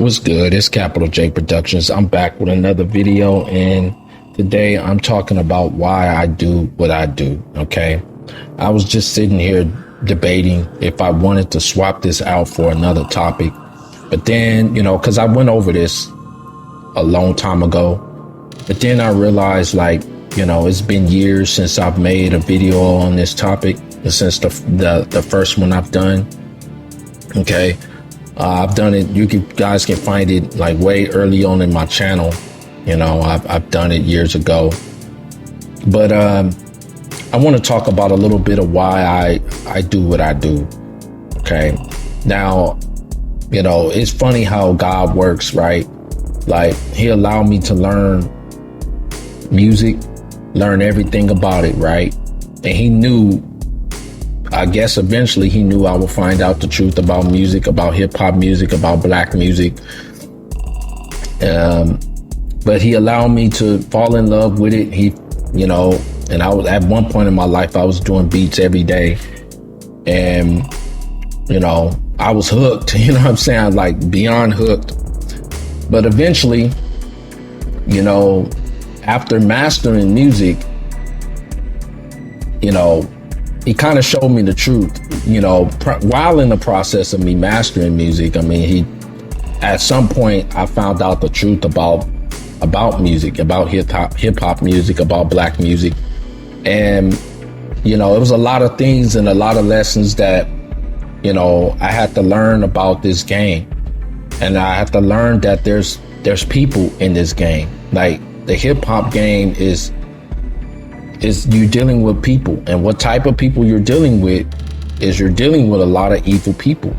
What's good? It's Capital J Productions. I'm back with another video, and today I'm talking about why I do what I do. Okay. I was just sitting here debating if I wanted to swap this out for another topic. But then, because I went over this a long time ago, but then I realized, it's been years since I've made a video on this topic, since the first one I've done. Okay. I've done it. You guys can find it way early on in my channel. I've done it years ago. But I want to talk about a little bit of why I do what I do. Okay. Now, it's funny how God works, right? He allowed me to learn music, learn everything about it, right? And he knew, I guess eventually he knew I would find out the truth about music, about hip hop music, about black music. But he allowed me to fall in love with it. And I was at one point in my life, I was doing beats every day. And, I was hooked, what I'm saying? Beyond hooked. But eventually, after mastering music, he kind of showed me the truth, while in the process of me mastering music. At some point I found out the truth about music, about hip hop music, about black music. And, it was a lot of things and a lot of lessons that, I had to learn about this game. And I had to learn that there's people in this game. The hip hop game is you dealing with people, and what type of people you're dealing with is you're dealing with a lot of evil people.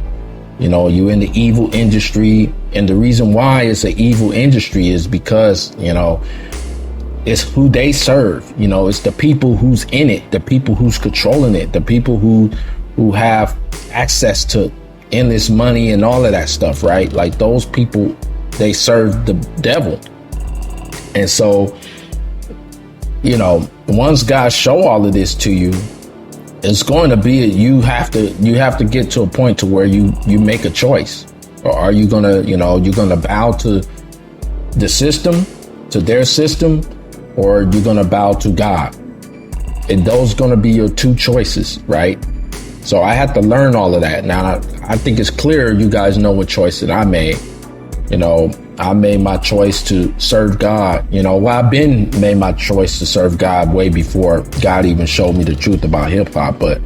You're in the evil industry, and the reason why it's an evil industry is because, it's who they serve. It's the people who's in it, the people who's controlling it, the people who have access to endless money and all of that stuff, right? Those people, they serve the devil. And so, once God show all of this to you, it's going to be you have to get to a point to where you make a choice. Or are you gonna, you're gonna bow to the system, to their system, or you're gonna bow to God? And those gonna be your two choices, right? So I had to learn all of that. Now I think it's clear you guys know what choice that I made. I made my choice to serve God. I've made my choice to serve God way before God even showed me the truth about hip hop. But,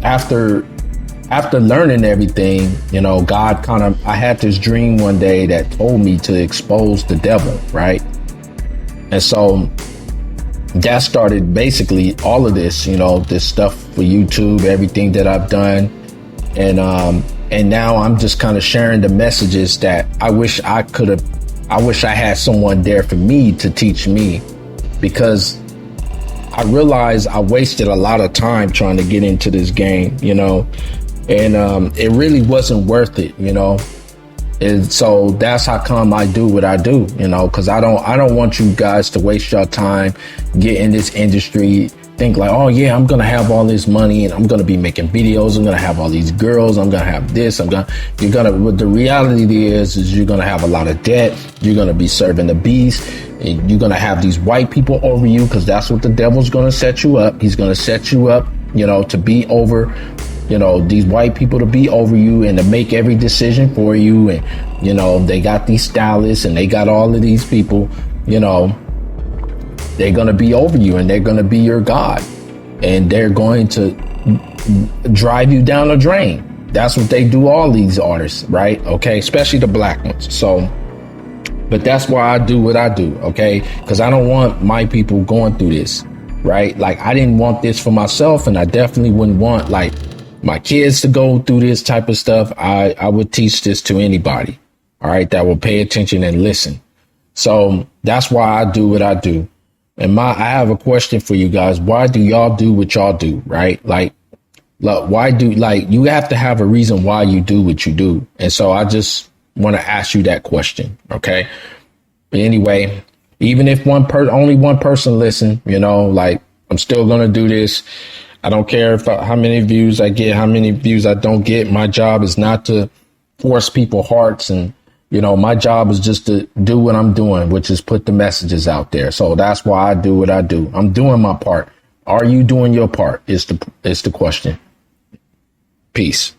after learning everything, God I had this dream one day that told me to expose the devil, right? And so that started basically all of this, this stuff for YouTube, everything that I've done. And now I'm just kind of sharing the messages that I wish I had someone there for me to teach me, because I realized I wasted a lot of time trying to get into this game, and it really wasn't worth it, And so that's how come I do what I do, because I don't want you guys to waste your time, get in this industry, think oh yeah, I'm gonna have all this money and I'm gonna be making videos, I'm gonna have all these girls, I'm gonna have this, what the reality is you're gonna have a lot of debt, you're gonna be serving the beast, and you're gonna have these white people over you, because that's what the devil's gonna set you up. He's gonna set you up, to be over, these white people to be over you and to make every decision for you. And, they got these stylists and they got all of these people, they're going to be over you and they're going to be your God, and they're going to drive you down the drain. That's what they do, all these artists, right? Okay. Especially the black ones. So, but that's why I do what I do. Okay. Because I don't want my people going through this, right? I didn't want this for myself, and I definitely wouldn't want my kids to go through this type of stuff. I would teach this to anybody, all right, that will pay attention and listen. So that's why I do what I do. And I have a question for you guys. Why do y'all do what y'all do, right? Why do, you have to have a reason why you do what you do. And so I just want to ask you that question. Okay. But anyway, even if only one person listen, I'm still going to do this. I don't care if how many views I get, how many views I don't get. My job is not to force people's hearts. And, you know, my job is just to do what I'm doing, which is put the messages out there. So that's why I do what I do. I'm doing my part. Are you doing your part? Is the question. Peace.